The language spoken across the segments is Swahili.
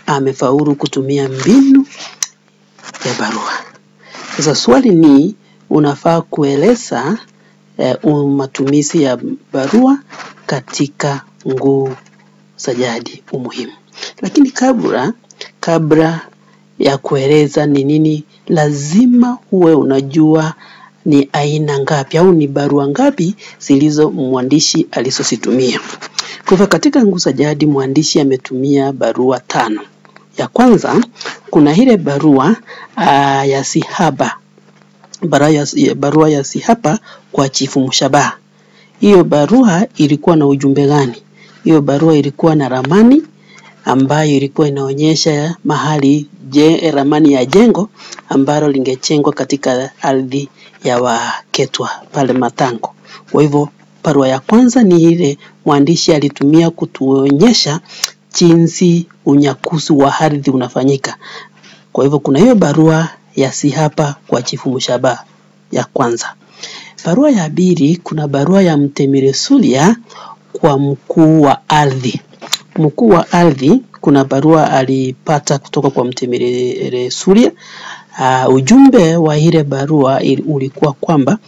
amefaulu kutumia mbinu ya barua. Sasa swali ni unafaa kueleza matumizi ya barua katika nguu za jadi umuhimu. Lakini kabla ya kueleza ni nini, lazima uwe unajua ni aina ngapi au ni barua ngapi zilizo mwandishi alizozitumia. Kwa hivyo katika nguu za jadi mwandishi ametumia barua 5. Ya kwanza kuna ile barua ya Sihaba. Barua ya Sihaba kwa Chifu Mshabaha. Hiyo barua ilikuwa na ujumbe gani? Hiyo barua ilikuwa na ramani ambayo ilikuwa inaonyesha mahali ramani ya jengo ambalo lingejengwa katika ardhi ya Waketwa pale Matango. Kwa hivyo barua ya kwanza ni ile mwandishi alitumia kutuonyesha jinsi unyakuzi wa ardhi unafanyika. Kwa hivyo kuna hiyo barua ya Sihaba kwa Chifu Mshabaha ya kwanza. Barua ya pili kuna barua ya Mtemelesulia kwa mkuu wa ardhi. Mkuu wa ardhi kuna barua alipata kutoka kwa Mtemelesulia. Ujumbe wa ile barua ulikuwa kwamba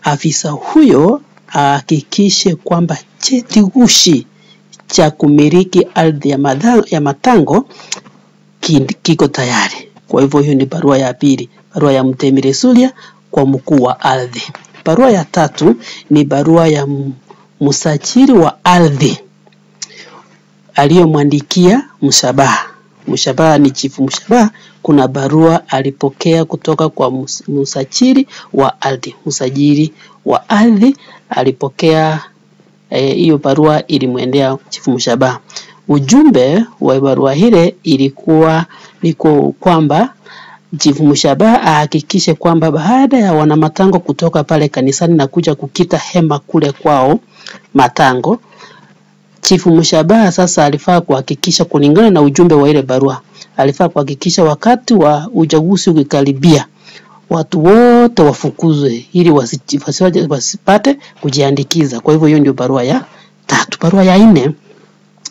afisa huyo hakikishe kwamba cheti ghushi cha kumiliki ardhi ya Matango kiko tayari. Kwa hivyo hiyo ni barua ya pili, barua ya Mtemelesulia kwa mkuu wa ardhi. Barua ya tatu ni barua ya msajili wa ardhi aliyomwandikia Mshabaha. Mshabaha ni Chifu Mshabaha, kuna barua alipokea kutoka kwa msajili wa ardhi. Msajili wa ardhi alipokea hiyo barua, ilimwendea Chifu Mshabaha. Ujumbe wa barua ile ilikuwa niko kwamba Chifu Mshabaha ahakikishe kwamba baada ya wana Matango kutoka pale kanisani na kuja kukita hema kule kwao Matango, Chifu Mshabaha sasa alifaa kuhakikisha kulingana na ujumbe wa ile barua, alifaa kuhakikisha wakati wa uchaguzi ukikaribia watu wote wafukuzwe ili wasipate kujiandikiza. Kwa hivyo hiyo ndio barua ya 3. Barua ya 4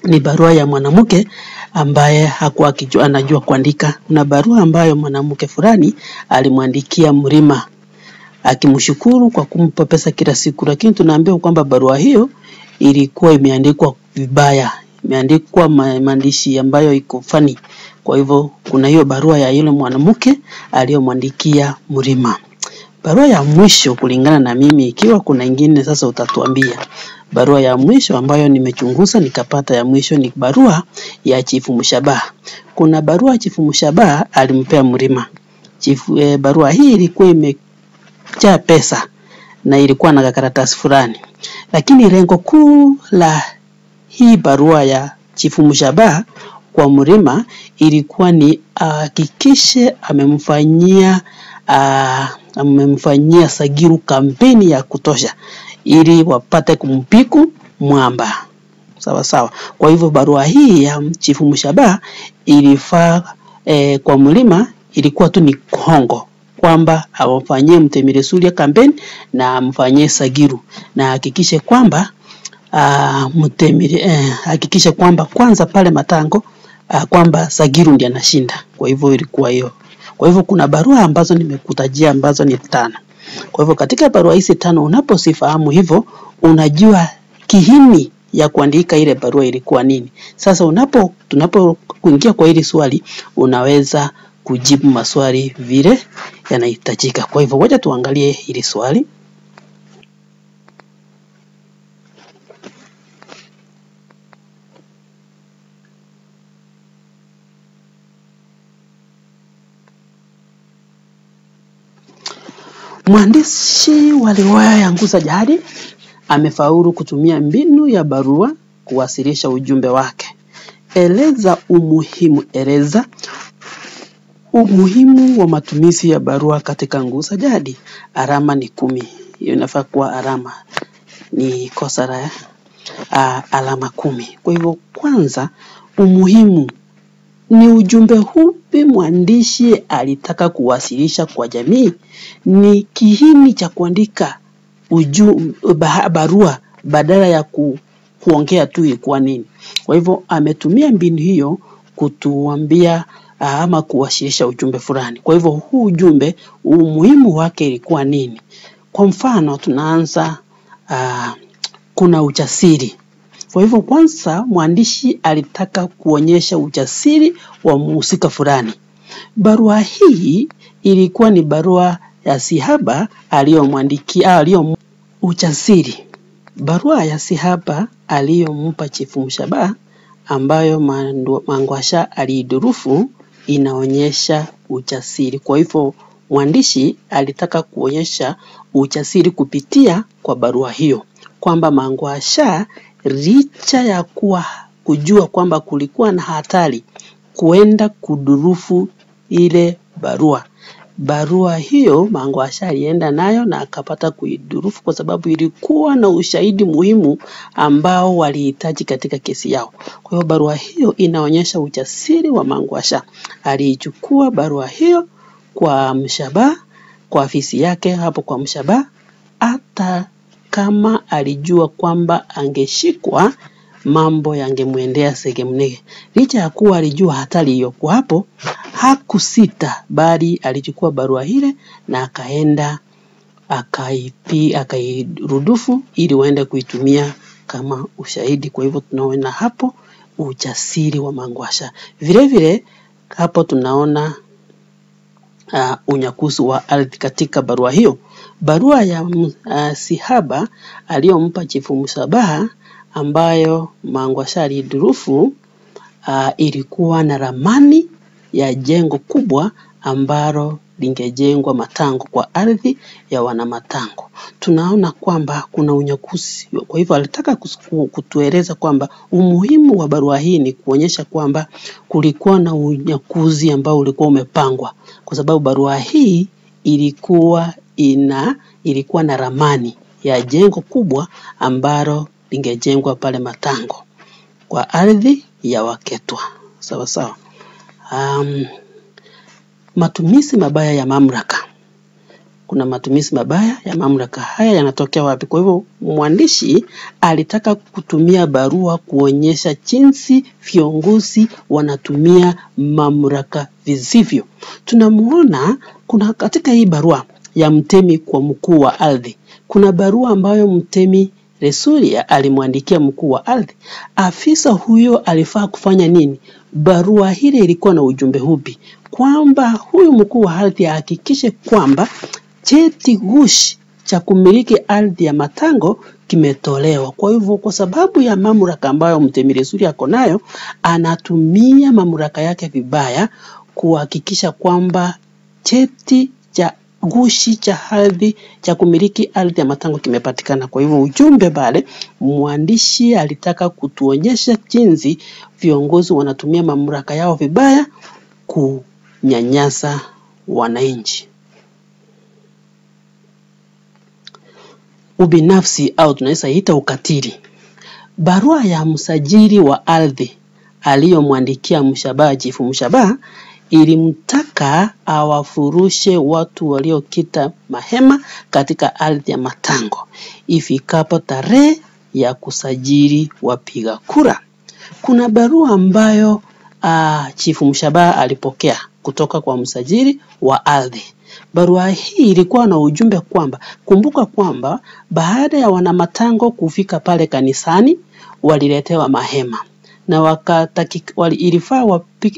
ni barua ya mwanamke ambaye hakuwa anajua kuandika. Kuna barua ambayo mwanamke fulani alimwandikia Mrima akimshukuru kwa kumpa pesa kila siku, lakini tunaambiwa kwamba barua hiyo ilikuwa imeandikwa vibaya, imeandikwa maandishi ambayo iko funny. Kwa hivyo kuna hiyo barua ya yule mwanamke aliyomwandikia Mrima. Barua ya mwisho kulingana na mimi, ikiwa kuna nyingine sasa utatuambia. Barua ya mwisho ambayo nimechunguza nikapata ya mwisho ni barua ya Chifu Mshabaha. Kuna barua Chifu Mshabaha alimpea Mrima. Barua hii ilikuwa imejaa pesa na ilikuwa na karatasi fulani. Lakini lengo kuu la hii barua ya Chifu Mshabaha kwa Mrima ilikuwa ni hakikishe amemfanyia Sagiru kampeni ya kutosha ili wapate kumpiku mwamba. Sawa sawa. Kwa hivyo barua hii ya Chifu Mshabaha ilifaa kwa Mrima ilikuwa tu ni hongo kwamba awafanyie Mtemelesulia kampeni na amfanyie Sagiru na hakikishe kwamba hakikishe kwamba kwanza pale Matango kwamba Sagiru ndiye anashinda. Kwa hivyo ilikuwa hiyo. Kwa hivyo kuna barua ambazo nimekutajia ambazo ni 5. Kwa hivyo katika barua hizi 5 unaposifahamu hivyo unajua kihini ya kuandika ile barua ilikuwa nini. Sasa tunapokuingia kwa hili swali unaweza kujibu maswali vile yanahitajika. Kwa hivyo ngoja tuangalie hili swali. Mwandishi wa riwaya ya Nguu za Jadi amefaulu kutumia mbinu ya barua kuwasilisha ujumbe wake. Eleza umuhimu wa matumizi ya barua katika Nguu za Jadi. Alama ni 10. Hiyo inafaa kuwa alama ni kosa la alama 10. Kwa hivyo kwanza umuhimu ni ujumbe upi mwandishi alitaka kuwasilisha kwa jamii. Ni kihini cha kuandika barua badala ya kuongea tu ilikuwa nini. Kwa hivyo ametumia mbinu hiyo kutuambia ama kuwasilisha ujumbe fulani. Kwa hivyo huu ujumbe umuhimu wake ilikuwa nini? Kwa mfano tunaanza kuna ujasiri. Kwa hivyo kwanza mwandishi alitaka kuonyesha ujasiri wa mhusika fulani. Barua hii ilikuwa ni barua ya Sihaba aliyomwandikia ujasiri. Barua ya Sihaba aliyompa Chifu Mshabaha ambayo Mangwasha aliidurufu inaonyesha ujasiri. Kwa hivyo mwandishi alitaka kuonyesha ujasiri kupitia kwa barua hiyo, kwamba Mangwasha licha ya kujua kwamba kulikuwa na hatari kuenda kudurufu ile barua hiyo Mangwasha alienda nayo na akapata kuidurufu kwa sababu ilikuwa na ushahidi muhimu ambao walihitaji katika kesi yao. Kwa hiyo barua hiyo inaonyesha ujasiri wa Mangwasha. Alichukua barua hiyo kwa Mshabaha, kwa afisi yake hapo kwa Mshabaha, hata kama alijua kwamba angeshikwa mambo yangemwendea segemnege. Licha ya kuwa alijua hatari hiyo kwa hapo, hakusita bali alichukua barua ile na akaenda akairudufu ili waende kuitumia kama ushahidi. Kwa hivyo tunaona hapo ujasiri wa Mangwasha. Vile vile hapo tunaona unyakuzi wa ardhi katika barua hiyo. Barua ya Sihaba aliyompa Chifu Mshabaha ambayo Mangwasha alidurufu ilikuwa na ramani ya jengo kubwa ambalo lingejengwa Matango kwa ardhi ya wana Matango. Tunaona kwamba kuna unyakuzi. Kwa hivyo alitaka kutueleza kwamba umuhimu wa barua hii ni kuonyesha kwamba kulikuwa na unyakuzi ambao ulikuwa umepangwa, kwa sababu barua hii ilikuwa na ramani ya jengo kubwa ambalo lingejengwa pale Matango kwa ardhi ya Waketwa. Sawa sawa. Matumizi mabaya ya mamlaka. Kuna matumizi mabaya ya mamlaka. Haya yanatokea wapi? Kwa hivyo mwandishi alitaka kutumia barua kuonyesha jinsi viongozi wanatumia mamlaka visivyo. Tunamuona kuna katika hii barua ya Mtemi kwa mkuu wa ardhi, kuna barua ambayo Mtemi Lesulia alimwandikia mkuu wa ardhi. Afisa huyo alifaa kufanya nini? Barua hile ilikuwa na ujumbe upi? Kwamba huyu mkuu wa ardhi ahakikishe kwamba cheti gushi cha kumiliki ardhi ya Matango kimetolewa. Kwa hivyo kwa sababu ya mamlaka ambayo Mtemi Lesulia ako nayo, anatumia mamlaka yake vibaya kuhakikisha kwamba cheti cha gushi cha ardhi cha kumiliki ardhi ya Matango kimepatikana. Kwa hivyo ujumbe pale mwandishi alitaka kutuonyesha jinsi viongozi wanatumia mamlaka yao vibaya kunyanyasa wananchi. Ubinafsi au tunaweza ita ukatili. Barua ya msajili wa ardhi aliyomwandikia Mshabaha, Chifu Mshabaha, ilimtaka awafurushe watu waliokita mahema katika ardhi ya Matango ifikapo tarehe ya kusajili wapiga kura. Kuna barua ambayo Chifu Mshabaha alipokea kutoka kwa msajili wa ardhi. Barua hii ilikuwa na ujumbe kwamba, kumbuka kwamba baada ya wana Matango kufika pale kanisani waliletewa mahema na ilifaa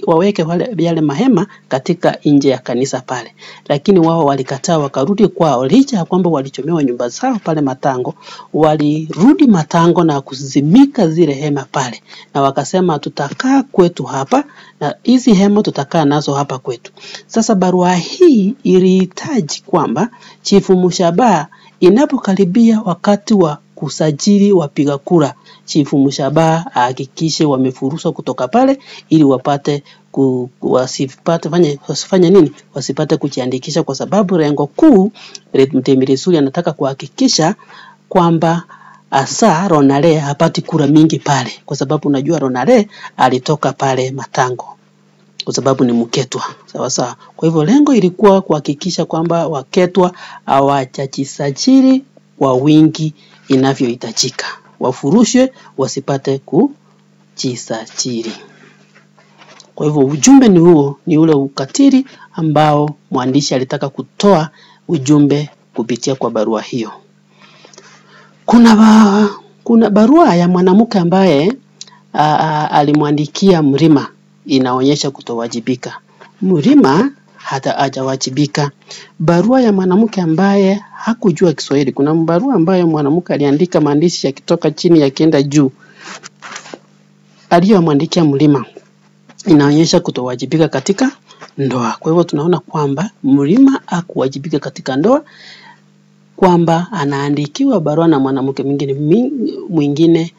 waweke yale mahema katika nje ya kanisa pale, lakini wao walikataa wakarudi kwao. Licha ya kwamba walichomewa nyumba zao pale Matango, walirudi Matango na kuzimika zile hema pale, na wakasema tutakaa kwetu hapa na hizi hema tutakaa nazo hapa kwetu. Sasa barua hii ilihitaji kwamba Chifu Mshabaha inapokaribia wakati wa kusajili wapiga kura, Chifu Mshabaha ahakikishe wamefurushwa kutoka pale ili wapate wasipate kujiandikisha, kwa sababu lengo kuu Mtemi Lesulia anataka kuhakikisha kwamba asa Ronale hapati kura mingi pale, kwa sababu unajua Ronale alitoka pale Matango kwa sababu ni Mketwa. Sawa sawa. Kwa hivyo lengo ilikuwa kuhakikisha kwamba Waketwa hawajisajili kwa wingi inavyohitajika, wafurushwe wasipate kujisajili. Kwa hivyo ujumbe ni huo, ni ule ukatili ambao mwandishi alitaka kutoa ujumbe kupitia kwa barua hiyo. Kuna barua ya mwanamke ambaye alimwandikia Mrima, inaonyesha kutowajibika. Mrima hata hajawajibika. Barua ya mwanamke ambaye hakujua Kiswahili. Kuna barua ambayo mwanamke aliandika maandishi yakitoka chini yakienda juu, aliyomwandikia Mrima, inaonyesha kutowajibika katika ndoa. Kwa hivyo tunaona kwamba Mrima hakuwajibika katika ndoa, kwamba anaandikiwa barua na mwanamke mwingine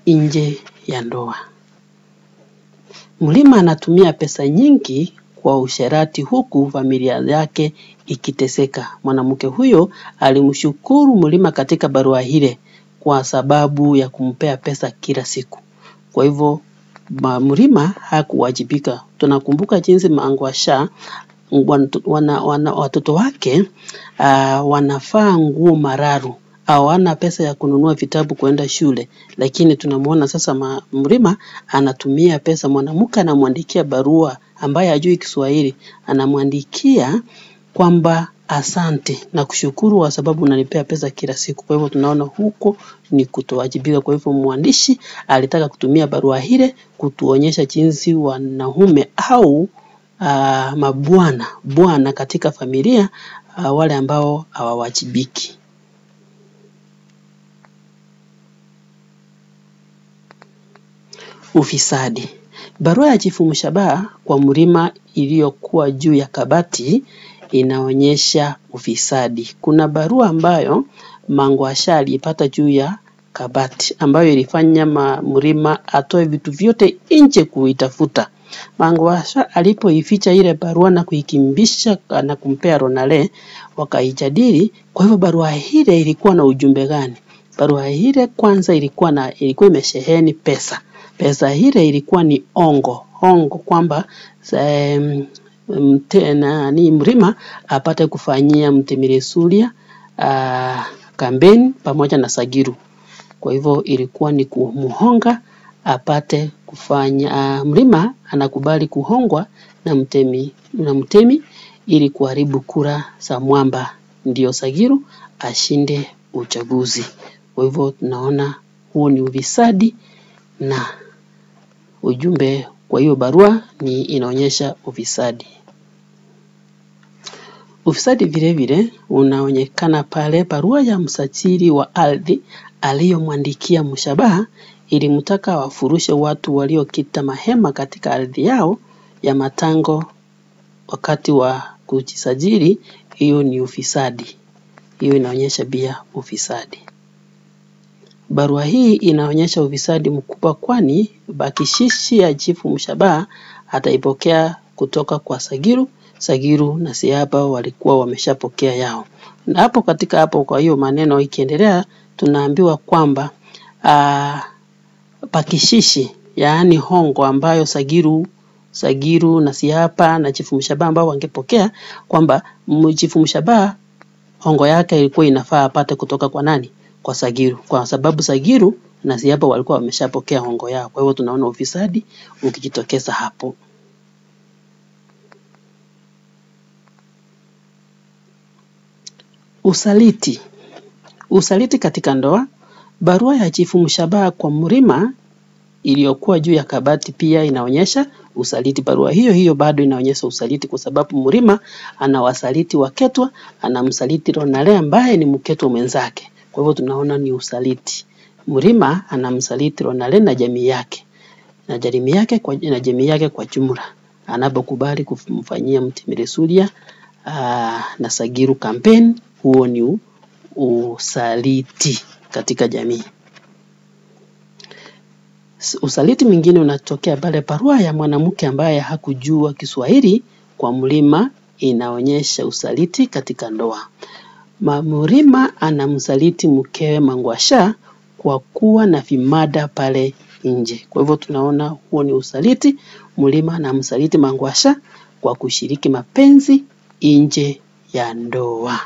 nje ya ndoa. Mrima anatumia pesa nyingi kwa usherati huku familia yake ikiteseka. Mwanamke huyo alimshukuru Mrima katika barua ile kwa sababu ya kumpea pesa kila siku. Kwa hivyo Mrima hakuwajibika. Tunakumbuka jinsi Mangwasha watoto wake wanafaa nguo mararu, hawana pesa ya kununua vitabu kwenda shule, lakini tunamuona sasa Mrima anatumia pesa. Mwanamke anamwandikia barua ambaye hajui Kiswahili, anamwandikia kwamba asante na kushukuru kwa sababu unanipea pesa kila siku. Kwa hivyo tunaona huko ni kutowajibika. Kwa hivyo mwandishi alitaka kutumia barua ile kutuonyesha jinsi wanaume au bwana katika familia wale ambao hawawajibiki. Ufisadi. Barua ya Chifu Mshabaha kwa Mrima iliyokuwa juu ya kabati inaonyesha ufisadi. Kuna barua ambayo Mangwasha alipata juu ya kabati ambayo ilifanya Mrima atoe vitu vyote nje kuitafuta. Mangwasha alipoificha ile barua na kuikimbisha na kumpea Ronale, wakaijadili. Kwa hivyo barua ile ilikuwa na ujumbe gani? Barua ile kwanza ilikuwa imesheheni pesa. Pesa ile ilikuwa ni ongo kwamba Mrima apate kufanyia Mtemiresulia kampeni pamoja na Sagiru. Kwa hivyo ilikuwa ni kumuhonga apate kufanya. Mrima anakubali kuhongwa na mtemi ili kuharibu kura za Mwamba, ndio Sagiru ashinde uchaguzi. Kwa hivyo tunaona huo ni ufisadi, na ujumbe kwa hiyo barua inaonyesha ufisadi. Ufisadi vile vile unaonekana pale barua ya msajili wa ardhi aliyomwandikia Mshabaha ilimtaka wafurushe watu waliokita mahema katika ardhi yao ya matango wakati wa kujisajili. Hiyo ni ufisadi. Hiyo inaonyesha pia ufisadi. Barua hii inaonyesha ufisadi mkubwa, kwani bakishishi ya Chifu Mshabaha ataipokea kutoka kwa Sagiru na Siaba walikuwa wameshapokea yao. Na hapo kwa hiyo maneno ikiendelea, tunaambiwa kwamba bakishishi, yaani hongo ambayo Sagiru na Siaba na Chifu Mshabaha ambao wangepokea, kwamba Chifu Mshabaha hongo yake ilikuwa inafaa apate kutoka kwa nani? Kwa Sagiru, kwa sababu Sagiru na Siaba walikuwa wameshapokea hongo yao. Kwa hivyo tunaona ufisadi ukijitokeza hapo. Usaliti katika ndoa. Barua ya Chifu Mshabaha kwa Mrima iliyokuwa juu ya kabati pia inaonyesha usaliti. Barua hiyo bado inaonyesha usaliti, kwa sababu Mrima anawasaliti Waketwa, anamsaliti Ronale ambaye ni Mketwa mwenzake. Kwa hivyo tunaona ni usaliti. Mrima anamsaliti Ronale na jamii yake kwa jumla, anapokubali kumfanyia Mtemiresulia na Sagiru kampeni. Huo ni usaliti katika jamii. Usaliti mwingine unatokea pale barua ya mwanamke ambaye hakujua Kiswahili kwa Mrima inaonyesha usaliti katika ndoa. Mrima anamsaliti mkewe Mangwasha kwa kuwa na vimada pale nje. Kwa hivyo tunaona huo ni usaliti. Mrima anamsaliti Mangwasha kwa kushiriki mapenzi nje ya ndoa.